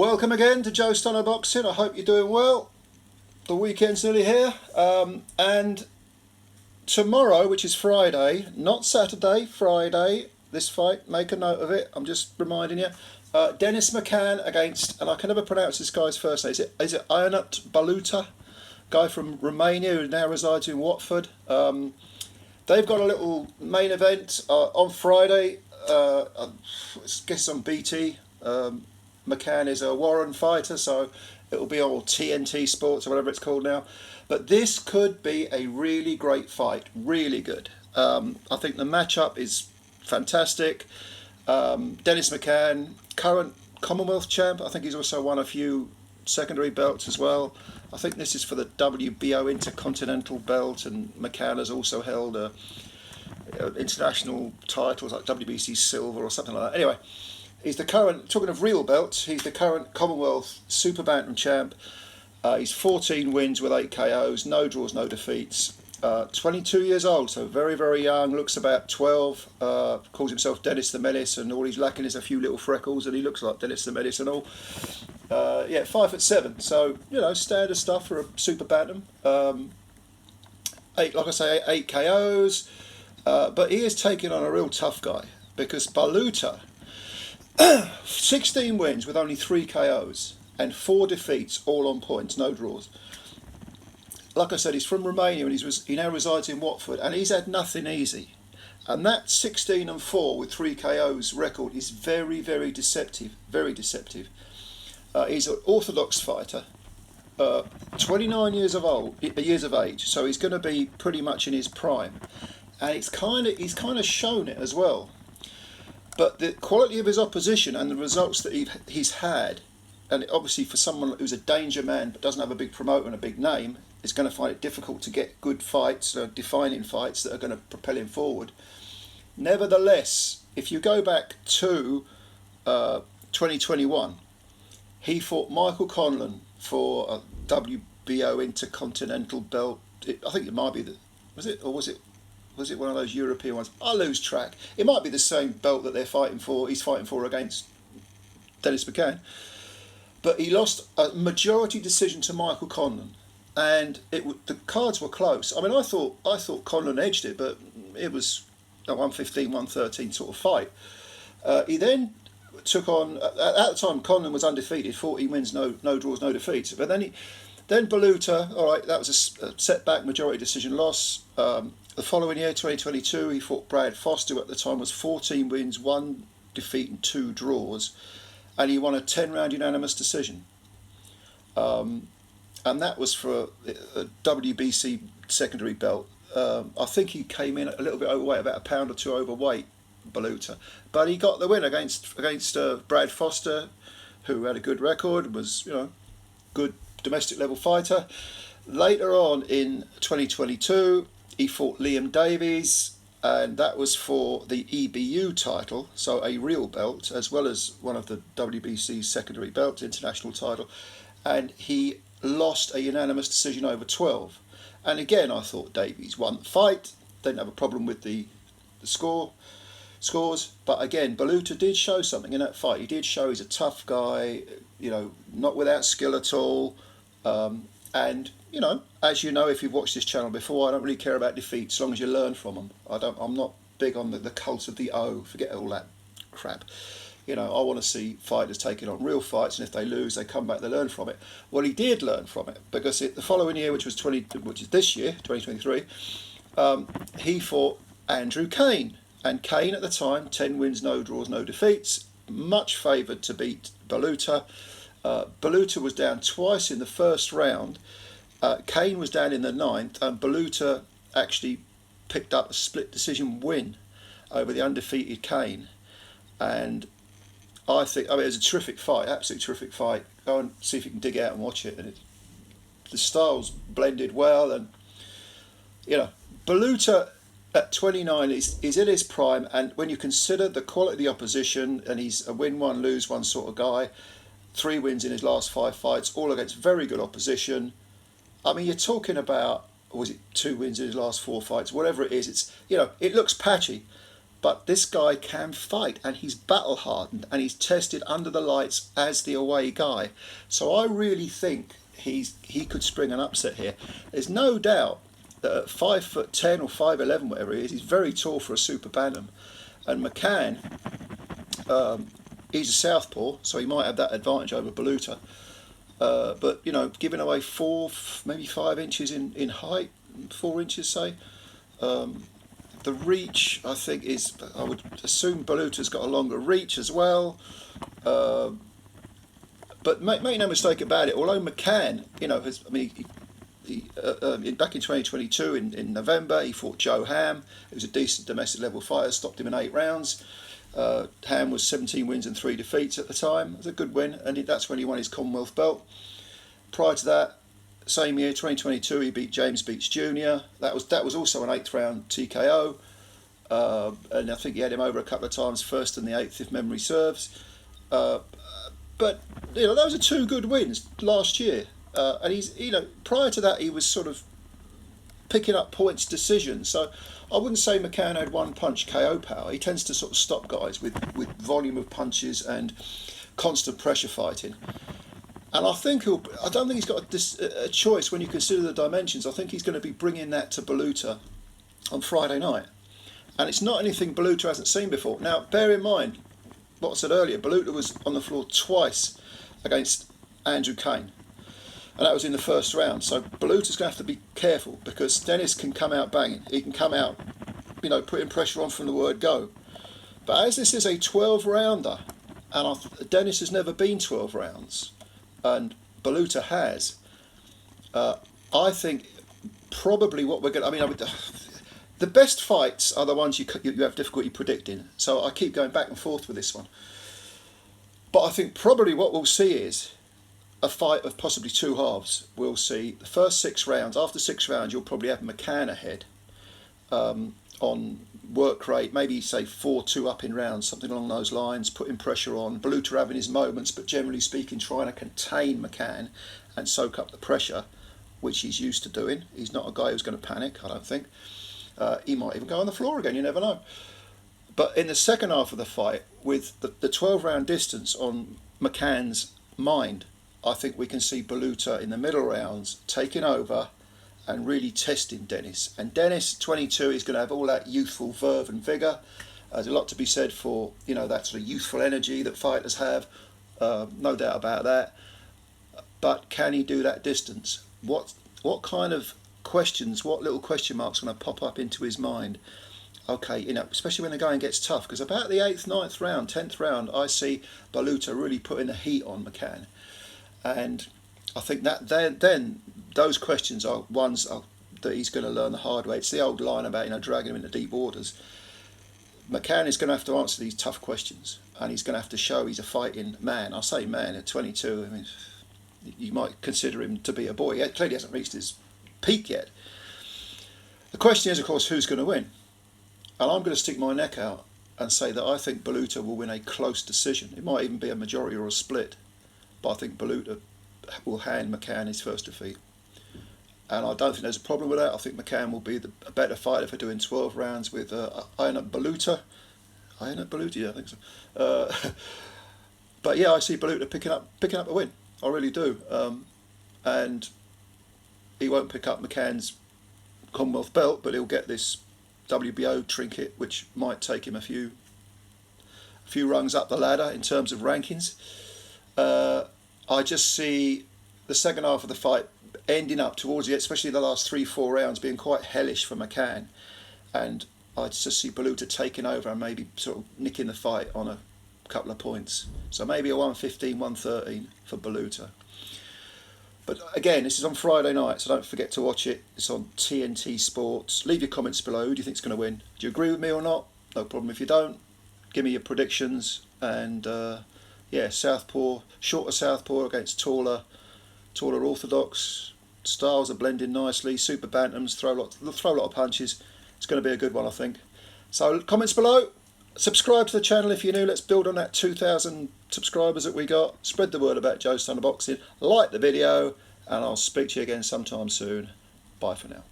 Welcome again to Joe Stunner Boxing. I hope you're doing well. The weekend's nearly here, and tomorrow, which is Friday, not Saturday, Friday, this fight, make a note of it, I'm just reminding you, Dennis McCann against, and I can never pronounce this guy's first name, is it Ionut Baluta, guy from Romania who now resides in Watford. They've got a little main event on Friday, I guess on BT. McCann is a Warren fighter, so it'll be on TNT Sports or whatever it's called now. But this could be a really great fight, really good. I think the matchup is fantastic. Dennis McCann, current Commonwealth champ. I think he's also won a few secondary belts as well. I think this is for the WBO Intercontinental belt, and McCann has also held international titles like WBC Silver or something like that. Anyway, he's the current, talking of real belts, he's the current Commonwealth super-bantam champ. He's 14 wins with 8 KOs, no draws, no defeats. 22 years old, so very, very young, looks about 12, calls himself Dennis the Menace, and all he's lacking is a few little freckles, and he looks like Dennis the Menace and all. 5'7", so, standard stuff for a super-bantam. 8 KOs, but he is taking on a real tough guy, because Baluta, 16 wins with only 3 KOs and 4 defeats, all on points, no draws. Like I said, he's from Romania and he now resides in Watford, and he's had nothing easy. And that 16-4 with 3 KOs record is very, very deceptive. Very deceptive. He's an orthodox fighter, 29 years of age, so he's going to be pretty much in his prime, and he's kind of shown it as well. But the quality of his opposition and the results that he's had, and obviously for someone who's a danger man but doesn't have a big promoter and a big name, is going to find it difficult to get good fights, defining fights that are going to propel him forward. Nevertheless, if you go back to 2021, he fought Michael Conlon for a WBO Intercontinental belt. I think it might be was it one of those European ones? I lose track. It might be the same belt that they're fighting for. He's fighting for against Dennis McCann. But he lost a majority decision to Michael Conlon, and the cards were close. I mean, I thought Conlon edged it, but it was a 115-113 sort of fight. He then took on, at the time Conlon was undefeated, 14 wins, no draws, no defeats. But then Baluta, all right, that was a setback, majority decision loss. The following year, 2022, he fought Brad Foster, who at the time was 14 wins, 1 defeat and 2 draws, and he won a 10-round unanimous decision. And that was for a WBC secondary belt. I think he came in a little bit overweight, about a pound or 2 overweight, Baluta. But he got the win against Brad Foster, who had a good record, was good domestic level fighter. Later on in 2022, he fought Liam Davies, and that was for the EBU title, so a real belt, as well as one of the WBC secondary belts, international title, and he lost a unanimous decision over 12. And again, I thought Davies won the fight, didn't have a problem with the scores, but again, Baluta did show something in that fight. He did show he's a tough guy, not without skill at all, and as you know, if you've watched this channel before, I don't really care about defeats as long as you learn from them. I'm not big on the cult of the O. Forget all that crap. I want to see fighters taking on real fights, and if they lose, they come back, they learn from it. Well, he did learn from it, because the following year, which is this year, 2023, he fought Andrew Kane, and Kane at the time, 10 wins, no draws, no defeats, much favoured to beat Baluta. Baluta was down twice in the first round. Kane was down in the 9th, and Baluta actually picked up a split decision win over the undefeated Kane. And I think, it was a terrific fight, absolutely terrific fight. Go and see if you can dig out and watch it. And the styles blended well, and Baluta at 29 is in his prime, and when you consider the quality of the opposition, and he's a win one, lose one sort of guy, 3 wins in his last 5 fights, all against very good opposition. I mean, you're talking about, or was it 2 wins in his last 4 fights, whatever it is. It's it looks patchy, But this guy can fight, and he's battle hardened, and he's tested under the lights as the away guy. So I really think he could spring an upset here. There's no doubt that at 5'10" or 5'11", whatever he is, he's very tall for a super bantam. And McCann, he's a southpaw, so he might have that advantage over Baluta. But you know, giving away 4, maybe 5 inches in height, 4 inches say. The reach, I think, is, I would assume Baluta's got a longer reach as well. But make no mistake about it, although McCann, you know, has, I mean, back in 2022 in November, he fought Joe Ham. It was a decent domestic level fighter, stopped him in 8 rounds. Ham was 17 wins and 3 defeats at the time. It was a good win, and that's when he won his Commonwealth belt. Prior to that, same year, 2022, he beat James Beats Jr. That was also an 8th round TKO, and I think he had him over a couple of times, first and the 8th if memory serves. But you know, those are 2 good wins last year, and he's, you know, prior to that he was sort of picking up points decisions. So I wouldn't say McCann had one punch KO power. He tends to sort of stop guys with volume of punches and constant pressure fighting. And I don't think he's got a choice when you consider the dimensions. I think he's going to be bringing that to Baluta on Friday night. And it's not anything Baluta hasn't seen before. Now, bear in mind what I said earlier, Baluta was on the floor twice against Andrew Kane. And that was in the first round. So Baluta's going to have to be careful, because Dennis can come out banging. He can come out, you know, putting pressure on from the word go. But as this is a 12-rounder, and Dennis has never been 12 rounds, and Baluta has, I think probably what we're going to... I mean, the best fights are the ones you have difficulty predicting. So I keep going back and forth with this one. But I think probably what we'll see is a fight of possibly 2 halves. We'll see the first 6 rounds. After 6 rounds, you'll probably have McCann ahead on work rate, maybe say 4-2 up in rounds, something along those lines, putting pressure on. Baluta having his moments, but generally speaking, trying to contain McCann and soak up the pressure, which he's used to doing. He's not a guy who's going to panic, I don't think. He might even go on the floor again, you never know. But in the second half of the fight, with the 12-round distance on McCann's mind, I think we can see Baluta in the middle rounds taking over and really testing Dennis. And Dennis, 22, is going to have all that youthful verve and vigour. There's a lot to be said for, you know, that sort of youthful energy that fighters have, no doubt about that. But can he do that distance? What kind of questions, what little question marks are going to pop up into his mind? Okay, you know, especially when the going gets tough, because about the 8th, 9th round, 10th round, I see Baluta really putting the heat on McCann. And I think that then those questions are ones that he's going to learn the hard way. It's the old line about, you know, dragging him into deep waters. McCann is going to have to answer these tough questions, and he's going to have to show he's a fighting man. I say man at 22. I mean, you might consider him to be a boy. He clearly hasn't reached his peak yet. The question is, of course, who's going to win? And I'm going to stick my neck out and say that I think Baluta will win a close decision. It might even be a majority or a split, but I think Baluta will hand McCann his first defeat. And I don't think there's a problem with that. I think McCann will be a better fighter for doing 12 rounds with Ionut Baluta. Ionut Baluta, yeah, I think so. But yeah, I see Baluta picking up a win. I really do. And he won't pick up McCann's Commonwealth belt, but he'll get this WBO trinket, which might take him a few rungs up the ladder in terms of rankings. I just see the second half of the fight ending up towards the, especially the last 3-4 rounds, being quite hellish for McCann, and I just see Baluta taking over and maybe sort of nicking the fight on a couple of points. So maybe a 115, 113 for Baluta. But again, this is on Friday night, so don't forget to watch it. It's on TNT Sports. Leave your comments below. Who do you think is going to win? Do you agree with me or not? No problem if you don't. Give me your predictions. And yeah, southpaw, shorter southpaw against taller orthodox. Styles are blending nicely. Super bantams throw a lot of punches. It's going to be a good one, I think. So comments below. Subscribe to the channel if you're new. Let's build on that 2,000 subscribers that we got. Spread the word about Joe Stunner Boxing. Like the video, and I'll speak to you again sometime soon. Bye for now.